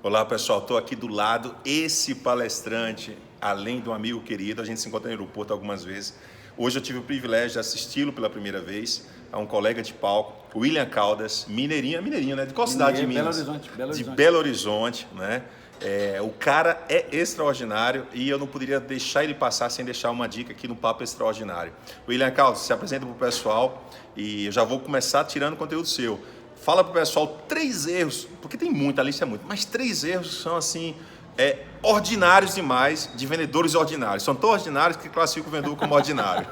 Olá pessoal, estou aqui do lado, esse palestrante, além de um amigo querido, a gente se encontra no aeroporto algumas vezes. Hoje eu tive o privilégio de assisti-lo pela primeira vez, a um colega de palco, William Caldas, mineirinho, né? De qual cidade de Minas? Belo Horizonte. De Belo Horizonte, né? O cara é extraordinário e eu não poderia deixar ele passar sem deixar uma dica aqui no Papo Extraordinário. William Caldas, se apresenta para o pessoal e eu já vou começar tirando conteúdo seu. Fala para o pessoal 3 erros, porque tem muita, a lista é muito, mas 3 erros são assim, ordinários demais, de vendedores ordinários. São tão ordinários que classificam o vendedor como ordinário.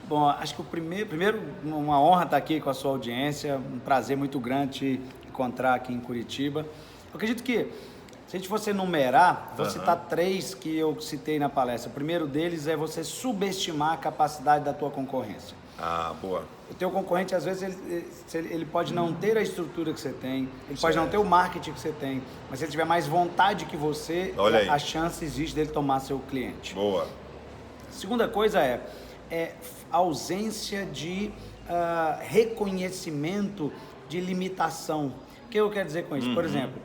Bom, acho que primeiro, uma honra estar aqui com a sua audiência, um prazer muito grande te encontrar aqui em Curitiba. Eu acredito que, se a gente fosse enumerar, vou citar 3 que eu citei na palestra. O primeiro deles é você subestimar a capacidade da tua concorrência. Ah, boa. O teu concorrente, às vezes, ele pode não ter a estrutura que você tem, ele pode não ter o marketing que você tem, mas se ele tiver mais vontade que você, a chance existe dele tomar seu cliente. Boa. Segunda coisa é ausência de reconhecimento de limitação. O que eu quero dizer com isso? Por exemplo,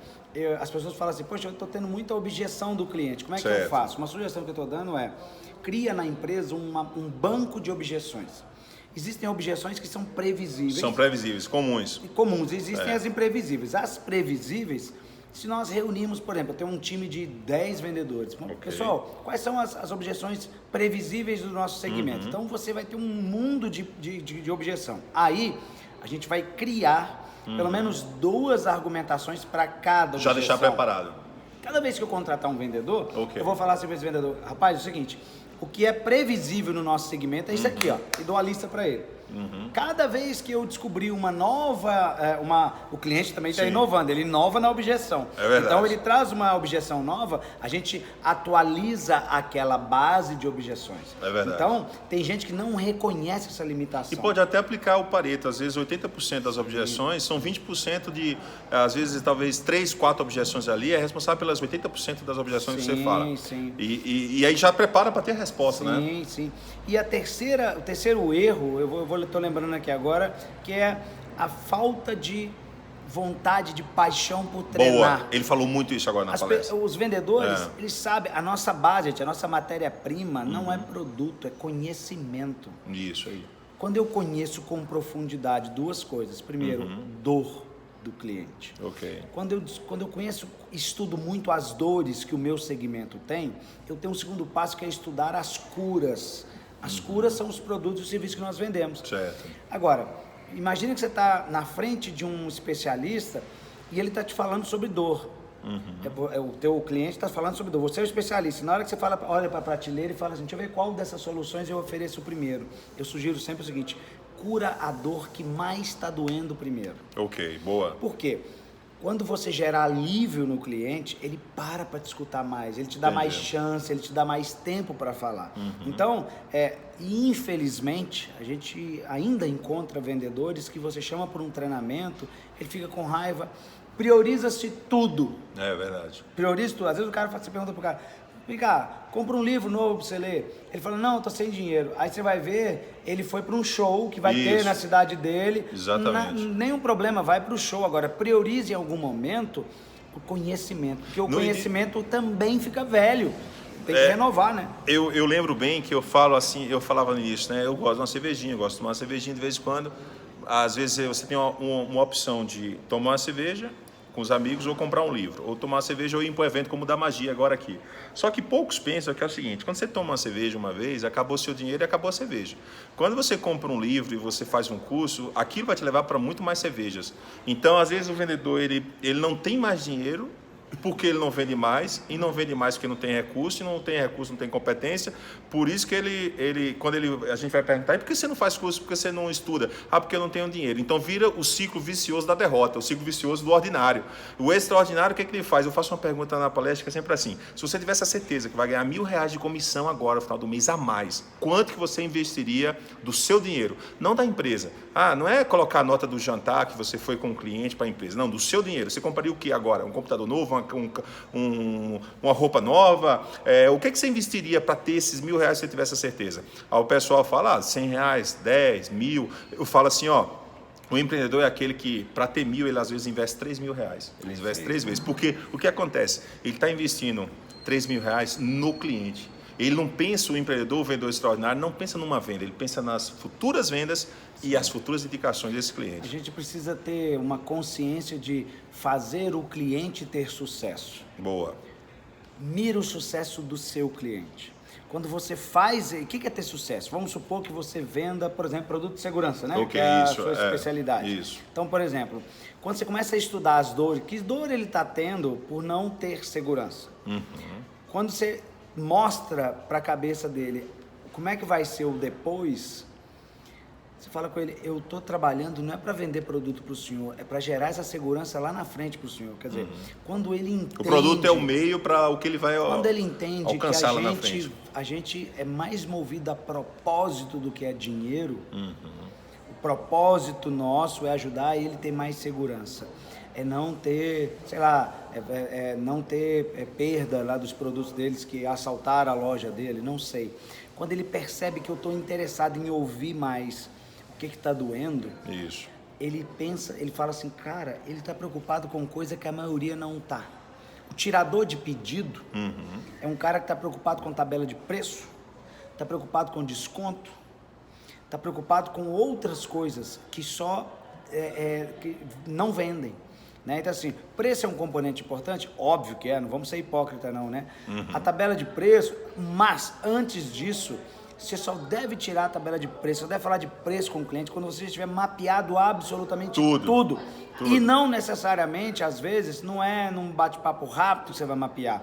as pessoas falam assim, poxa, eu estou tendo muita objeção do cliente, como é que eu faço? Uma sugestão que eu estou dando cria na empresa um banco de objeções. Existem objeções que são previsíveis. São previsíveis, comuns. Existem as imprevisíveis. As previsíveis, se nós reunirmos, por exemplo, eu tenho um time de 10 vendedores. Pessoal, quais são as objeções previsíveis do nosso segmento? Então, você vai ter um mundo de objeção. Aí, a gente vai criar pelo menos 2 argumentações para cada objeção. Já deixar preparado. Cada vez que eu contratar um vendedor, eu vou falar assim para esse vendedor, rapaz, é o seguinte, o que é previsível no nosso segmento é isso aqui, ó, e dou a lista para ele. Cada vez que eu descobrir uma nova, o cliente também está inovando, ele inova na objeção. É verdade. Então ele traz uma objeção nova, a gente atualiza aquela base de objeções. É verdade. Então tem gente que não reconhece essa limitação. E pode até aplicar o Pareto, às vezes 80% das objeções são 20% de, às vezes talvez 3, 4 objeções ali, é responsável pelas 80% das objeções que você fala. Sim. E aí já prepara para ter a resposta, né? Sim. E o terceiro erro, eu estou lembrando aqui agora, que é a falta de vontade, de paixão por treinar. Boa, ele falou muito isso agora na palestra. Os vendedores, eles sabem, a nossa budget, a nossa matéria-prima não é produto, é conhecimento. Isso aí. Quando eu conheço com profundidade 2 coisas. Primeiro, dor do cliente. Ok. Quando eu estudo muito as dores que o meu segmento tem, eu tenho um segundo passo que é estudar as curas. As curas são os produtos e os serviços que nós vendemos. Certo. Agora, imagina que você está na frente de um especialista e ele está te falando sobre dor. O teu cliente está falando sobre dor. Você é o especialista. Na hora que você olha para a prateleira e fala assim, deixa eu ver qual dessas soluções eu ofereço primeiro. Eu sugiro sempre o seguinte, cura a dor que mais está doendo primeiro. Ok, boa. Por quê? Quando você gera alívio no cliente, ele para te escutar mais, ele te dá mais chance, ele te dá mais tempo para falar. Então, infelizmente, a gente ainda encontra vendedores que você chama por um treinamento, ele fica com raiva, prioriza-se tudo. É verdade. Prioriza tudo. Às vezes você pergunta pro cara, vem cá, compra um livro novo pra você ler. Ele fala, não, eu tô sem dinheiro. Aí você vai ver, ele foi para um show que vai ter na cidade dele. Exatamente. Nenhum problema, vai para o show. Agora, priorize em algum momento o conhecimento, porque o conhecimento também fica velho. Tem que renovar, né? Eu lembro bem que eu falava nisso, né? Eu gosto de uma cervejinha, eu gosto de tomar uma cervejinha de vez em quando. Às vezes você tem uma opção de tomar uma cerveja com os amigos ou comprar um livro, ou tomar uma cerveja ou ir para um evento como o da magia agora aqui. Só que poucos pensam que é o seguinte, quando você toma uma cerveja uma vez, acabou o seu dinheiro e acabou a cerveja. Quando você compra um livro e você faz um curso, aquilo vai te levar para muito mais cervejas. Então, às vezes o vendedor ele não tem mais dinheiro, porque ele não vende mais, e não vende mais porque não tem recurso, e não tem recurso, não tem competência. Por isso que quando a gente vai perguntar, por que você não faz curso, por que você não estuda? Ah, porque eu não tenho dinheiro. Então vira o ciclo vicioso da derrota, o ciclo vicioso do ordinário. O extraordinário, o que ele faz? Eu faço uma pergunta na palestra que é sempre assim, se você tivesse a certeza que vai ganhar R$1.000 de comissão agora, no final do mês a mais, quanto que você investiria do seu dinheiro? Não da empresa. Ah, não é colocar a nota do jantar que você foi com o cliente para a empresa, não, do seu dinheiro. Você compraria o que agora? Um computador novo, uma roupa nova? O que você investiria para ter esses R$1.000 se você tivesse a certeza? Aí o pessoal fala, R$100, 10, 1.000. Eu falo assim, O empreendedor é aquele que, para ter 1.000, ele às vezes investe 3 mil reais. Ele investe 3 vezes. Porque o que acontece? Ele está investindo 3 mil reais no cliente. Ele não pensa, o empreendedor, o vendedor extraordinário, não pensa numa venda, ele pensa nas futuras vendas e as futuras indicações desse cliente. A gente precisa ter uma consciência de fazer o cliente ter sucesso. Boa. Mira o sucesso do seu cliente. Quando você faz... O que é ter sucesso? Vamos supor que você venda, por exemplo, produto de segurança, né? Ok, que é isso, a sua especialidade. Isso. Então, por exemplo, quando você começa a estudar as dores, que dor ele está tendo por não ter segurança? Quando você mostra para a cabeça dele como é que vai ser o depois, você fala com ele, eu estou trabalhando não é para vender produto para o senhor, é para gerar essa segurança lá na frente para o senhor. Quer dizer, quando ele entende... O produto é o meio para o que ele vai Quando ele entende que alcançar lá na frente. a gente é mais movido a propósito do que a dinheiro, o propósito nosso é ajudar ele a ter mais segurança. É não ter, sei lá, não ter perda lá dos produtos deles que assaltaram a loja dele, não sei. Quando ele percebe que eu estou interessado em ouvir mais o que está doendo, Isso. ele pensa, ele fala assim, cara, ele está preocupado com coisa que a maioria não está. O tirador de pedido é um cara que está preocupado com tabela de preço, está preocupado com desconto, está preocupado com outras coisas que só que não vendem. Né? Então assim, preço é um componente importante? Óbvio que é, não vamos ser hipócrita não, né? A tabela de preço, mas antes disso, você só deve tirar a tabela de preço, você deve falar de preço com o cliente quando você tiver mapeado absolutamente tudo. E não necessariamente, às vezes, não é num bate-papo rápido que você vai mapear.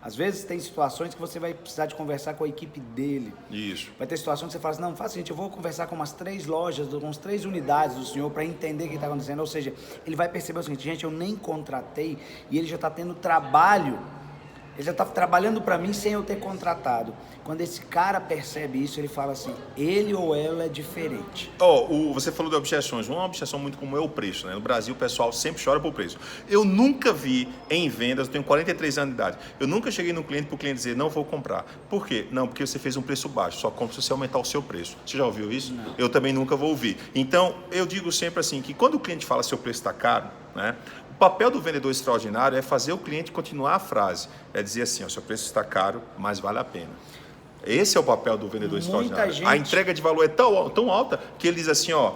Às vezes tem situações que você vai precisar de conversar com a equipe dele. Isso. Vai ter situações que você fala assim, não, faz o seguinte, eu vou conversar com umas 3 lojas, com umas 3 unidades do senhor para entender o que está acontecendo. Ou seja, ele vai perceber o seguinte, gente, eu nem contratei e ele já está tendo trabalho, ele já está trabalhando para mim sem eu ter contratado. Quando esse cara percebe isso, ele fala assim, ele ou ela é diferente. Você falou de objeções. Uma objeção muito comum é o preço, né? No Brasil, o pessoal sempre chora por preço. Eu nunca vi em vendas, eu tenho 43 anos de idade, eu nunca cheguei no cliente para o cliente dizer, não vou comprar. Por quê? Não, porque você fez um preço baixo, só compra se você aumentar o seu preço. Você já ouviu isso? Não. Eu também nunca vou ouvir. Então, eu digo sempre assim, que quando o cliente fala seu preço está caro, né? O papel do vendedor extraordinário é fazer o cliente continuar a frase. É dizer assim, ó, seu preço está caro, mas vale a pena. Esse é o papel do vendedor extraordinário. A entrega de valor é tão alta que ele diz assim, ó,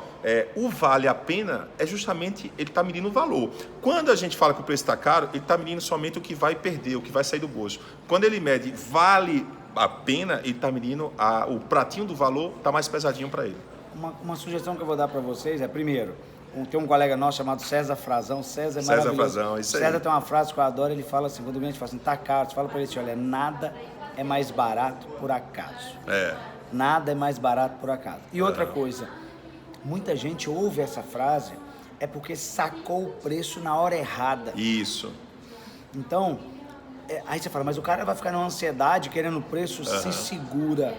o vale a pena é justamente, ele está medindo o valor. Quando a gente fala que o preço está caro, ele está medindo somente o que vai perder, o que vai sair do bolso. Quando ele mede vale a pena, ele está medindo o pratinho do valor, está mais pesadinho para ele. Uma sugestão que eu vou dar para vocês é, primeiro, tem um colega nosso chamado César Frazão. César é maravilhoso. César Frazão, isso aí. César tem uma frase que eu adoro, ele fala assim, quando o cliente fala assim, tá caro, você fala para ele assim, olha, nada é mais barato por acaso. Nada é mais barato por acaso. E outra coisa, muita gente ouve essa frase é porque sacou o preço na hora errada. Isso. Então, aí você fala, mas o cara vai ficar numa ansiedade querendo o preço, se segura.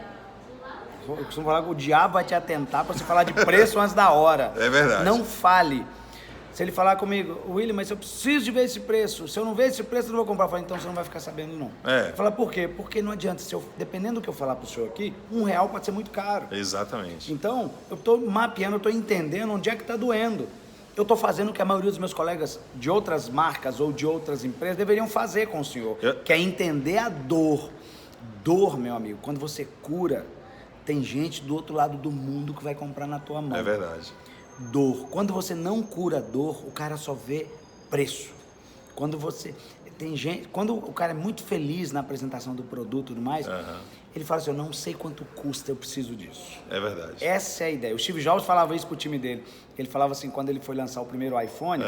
Eu costumo falar que o diabo vai te atentar para você falar de preço antes da hora. É verdade. Não fale. Se ele falar comigo, William, mas eu preciso de ver esse preço. Se eu não ver esse preço, eu não vou comprar. Eu falo, então você não vai ficar sabendo, não. Fala, por quê? Porque não adianta. Dependendo do que eu falar pro senhor aqui, R$1 pode ser muito caro. Exatamente. Então, eu estou mapeando, eu estou entendendo onde é que está doendo. Eu estou fazendo o que a maioria dos meus colegas de outras marcas ou de outras empresas deveriam fazer com o senhor, que é entender a dor. Dor, meu amigo, quando você cura, tem gente do outro lado do mundo que vai comprar na tua mão. É verdade. Dor. Quando você não cura dor, o cara só vê preço. Quando você... Tem gente... Quando o cara é muito feliz na apresentação do produto e tudo mais, ele fala assim, eu não sei quanto custa, eu preciso disso. É verdade. Essa é a ideia. O Steve Jobs falava isso pro time dele. Ele falava assim, quando ele foi lançar o primeiro iPhone,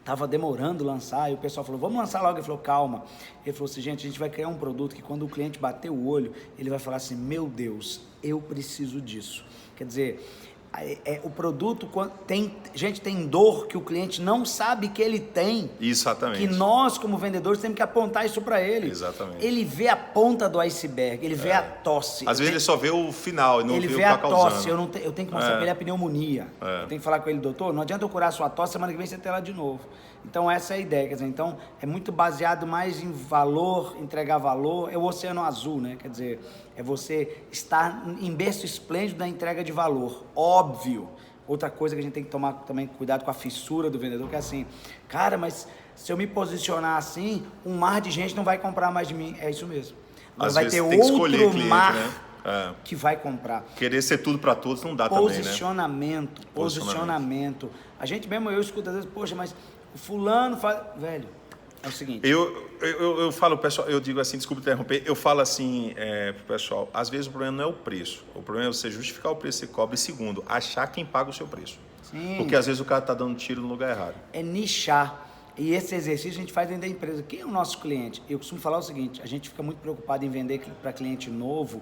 tava demorando lançar, e o pessoal falou, vamos lançar logo. Ele falou, calma. Ele falou assim, gente, a gente vai criar um produto que quando o cliente bater o olho, ele vai falar assim, meu Deus, eu preciso disso. Quer dizer... o produto tem dor que o cliente não sabe que ele tem. Exatamente. Que nós, como vendedores, temos que apontar isso para ele. Exatamente. Ele vê a ponta do iceberg, ele vê a tosse. Às vezes ele só vê o final e não vê o que ele vê está a causando. tosse, eu tenho que mostrar para ele a pneumonia. Eu tenho que falar com ele, doutor, não adianta eu curar a sua tosse, semana que vem você tem lá de novo. Então essa é a ideia, quer dizer, então é muito baseado mais em valor, entregar valor, é o oceano azul, né? Quer dizer, é você estar em berço esplêndido da entrega de valor, óbvio. Outra coisa que a gente tem que tomar também cuidado com a fissura do vendedor, que é assim, cara, mas se eu me posicionar assim, um mar de gente não vai comprar mais de mim. É isso mesmo. Mas vai ter outro mar, né? Que vai comprar. Querer ser tudo para todos não dá Posicionamento. A gente mesmo, eu escuto às vezes, poxa, mas o fulano faz... Velho, é o seguinte... Eu falo, pessoal, eu digo assim, desculpa interromper, eu falo assim pro pessoal, às vezes o problema não é o preço, o problema é você justificar o preço que você cobra, e segundo, achar quem paga o seu preço. Sim. Porque às vezes o cara tá dando tiro no lugar errado. É nichar. E esse exercício a gente faz dentro da empresa. Quem é o nosso cliente? Eu costumo falar o seguinte, a gente fica muito preocupado em vender para cliente novo.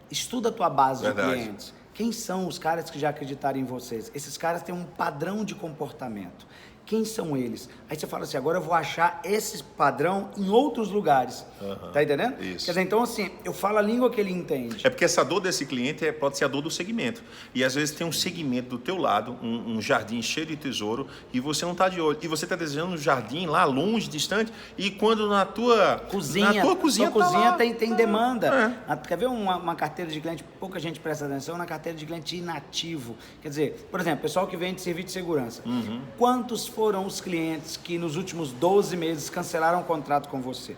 Estuda a tua base de clientes. Quem são os caras que já acreditaram em vocês? Esses caras têm um padrão de comportamento. Quem são eles? Aí você fala assim, agora eu vou achar esse padrão em outros lugares. Tá entendendo? Isso. Quer dizer, então assim, eu falo a língua que ele entende. É porque essa dor desse cliente pode ser a dor do segmento. E às vezes tem um segmento do teu lado, um jardim cheio de tesouro, e você não está de olho. E você está desejando um jardim lá longe, distante, e quando na tua cozinha tem demanda. Quer ver uma carteira de cliente, pouca gente presta atenção, na carteira de cliente inativo. Quer dizer, por exemplo, pessoal que vende serviço de segurança. Quantos foram os clientes que nos últimos 12 meses cancelaram o contrato com você?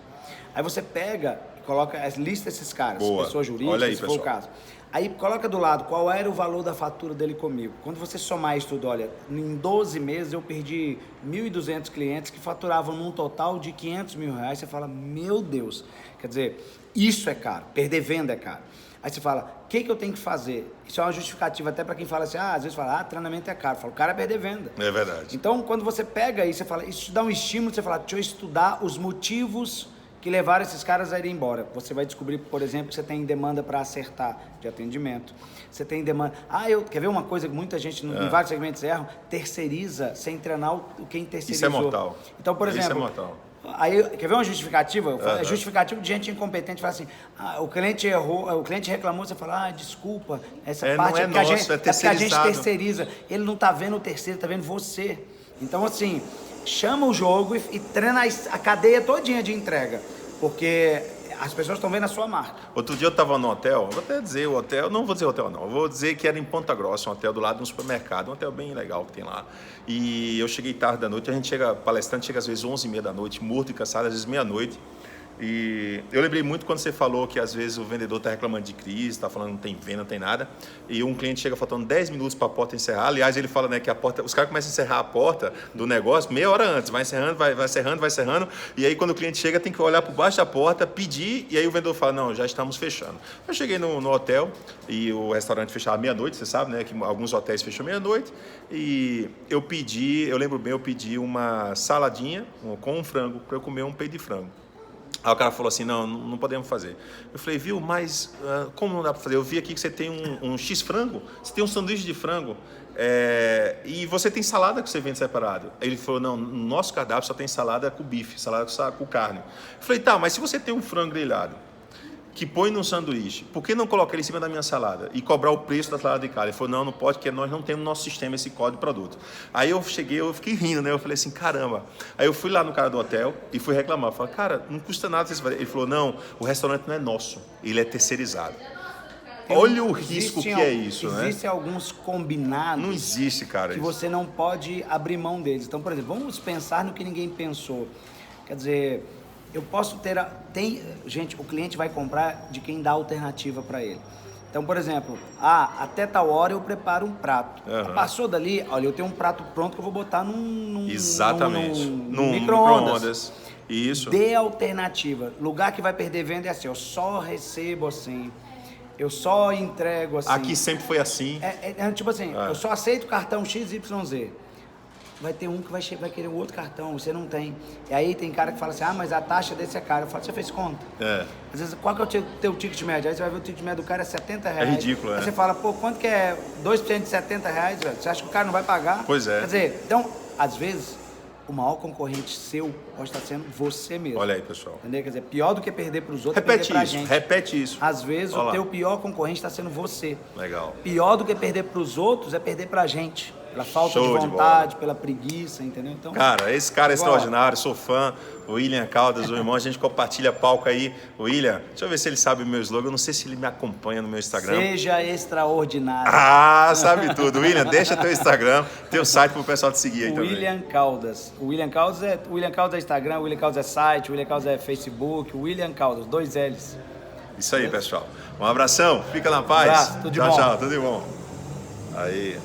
Aí você pega e coloca, lista esses caras, pessoa jurídica, se for o caso. Aí coloca do lado qual era o valor da fatura dele comigo. Quando você somar isso tudo, olha, em 12 meses eu perdi 1.200 clientes que faturavam num total de 500 mil reais. Você fala, meu Deus, quer dizer, isso é caro, perder venda é caro. Aí você fala, o que eu tenho que fazer? Isso é uma justificativa até para quem fala assim, às vezes fala, treinamento é caro. Eu falo, o cara é perder venda. É verdade. Então, quando você pega aí, você fala, isso te dá um estímulo, você fala, deixa eu estudar os motivos que levaram esses caras a irem embora. Você vai descobrir, por exemplo, que você tem demanda para acertar de atendimento. Você tem demanda... quer ver uma coisa que muita gente em vários segmentos erram? Terceiriza sem treinar quem terceirizou. Isso é mortal. Então, por exemplo... Isso é mortal. Aí, quer ver uma justificativa? É justificativa de gente incompetente. Fala assim, o cliente errou, o cliente reclamou, você fala, desculpa, essa parte não é nosso, é porque a gente terceiriza. Ele não está vendo o terceiro, está vendo você. Então, assim, chama o jogo e treina a cadeia todinha de entrega, porque as pessoas estão vendo a sua marca. Outro dia eu estava no hotel, vou até dizer o hotel, não vou dizer hotel não, vou dizer que era em Ponta Grossa, um hotel do lado de um supermercado, um hotel bem legal que tem lá. E eu cheguei tarde da noite, palestrante chega às vezes 11h30 da noite, morto e cansado, às vezes meia-noite. E eu lembrei muito quando você falou que às vezes o vendedor está reclamando de crise, está falando que não tem venda, não tem nada, e um cliente chega faltando 10 minutos para a porta encerrar. Aliás, ele fala, né, que a porta, os caras começam a encerrar a porta do negócio meia hora antes, vai encerrando, vai encerrando, e aí quando o cliente chega tem que olhar por baixo da porta, pedir, e aí o vendedor fala, não, já estamos fechando. Eu cheguei no hotel e o restaurante fechava meia-noite, você sabe, né, que alguns hotéis fecham meia-noite, e eu lembro bem, eu pedi uma saladinha com um frango, para eu comer um peito de frango. Aí o cara falou assim, não podemos fazer. Eu falei, viu, mas como não dá para fazer? Eu vi aqui que você tem um X-frango, você tem um sanduíche de frango, e você tem salada que você vende separado. Aí ele falou, não, no nosso cardápio só tem salada com bife, salada com carne. Eu falei, tá, mas se você tem um frango grelhado, que põe num sanduíche, por que não colocar ele em cima da minha salada e cobrar o preço da salada de carne? Ele falou, não pode, porque nós não temos no nosso sistema esse código de produto. Aí eu fiquei rindo, né? Eu falei assim, caramba. Aí eu fui lá no cara do hotel e fui reclamar. Eu falei, cara, não custa nada você fazer. Ele falou, não, o restaurante não é nosso, ele é terceirizado. Olha o risco que é isso, né? Existem alguns combinados. Não existe, cara. Que você não pode abrir mão deles. Então, por exemplo, vamos pensar no que ninguém pensou. Quer dizer... Eu posso gente, o cliente vai comprar de quem dá alternativa para ele. Então, por exemplo, até tal hora eu preparo um prato. Passou dali, olha, eu tenho um prato pronto que eu vou botar num micro-ondas. Isso. Dê alternativa. Lugar que vai perder venda é assim, eu só recebo assim, eu só entrego assim. Aqui sempre foi assim. Tipo assim, eu só aceito cartão XYZ. Vai ter um que vai querer um outro cartão, você não tem. E aí tem cara que fala assim, mas a taxa desse é cara. Eu falo, você fez conta? Às vezes, qual que é o teu ticket médio? Aí você vai ver o ticket médio do cara é R$70. É ridículo, Aí você fala, quanto que é 2% de R$70, velho? Você acha que o cara não vai pagar? Pois é. Quer dizer, então, às vezes, o maior concorrente seu pode estar sendo você mesmo. Olha aí, pessoal. Entendeu? Quer dizer, pior do que perder para os outros, perder pra gente. Repete isso. Às vezes, o teu pior concorrente está sendo você. Legal. Pior do que perder para os outros é perder para a gente. Pela falta Show de de vontade, pela preguiça, entendeu? Então, cara, esse cara é agora, extraordinário, sou fã. O William Caldas, o irmão, a gente compartilha palco aí. O William, deixa eu ver se ele sabe o meu slogan. Eu não sei se ele me acompanha no meu Instagram. Seja extraordinário. Ah, sabe tudo. William, deixa teu Instagram, teu site pro pessoal te seguir aí também. William Caldas. O William Caldas é Instagram, o William Caldas é site, o William Caldas é Facebook, o William Caldas, 2 L's. Isso aí, pessoal. Um abração, fica na paz. Um abraço, tudo de tchau, bom. tchau, tudo de bom. Aí.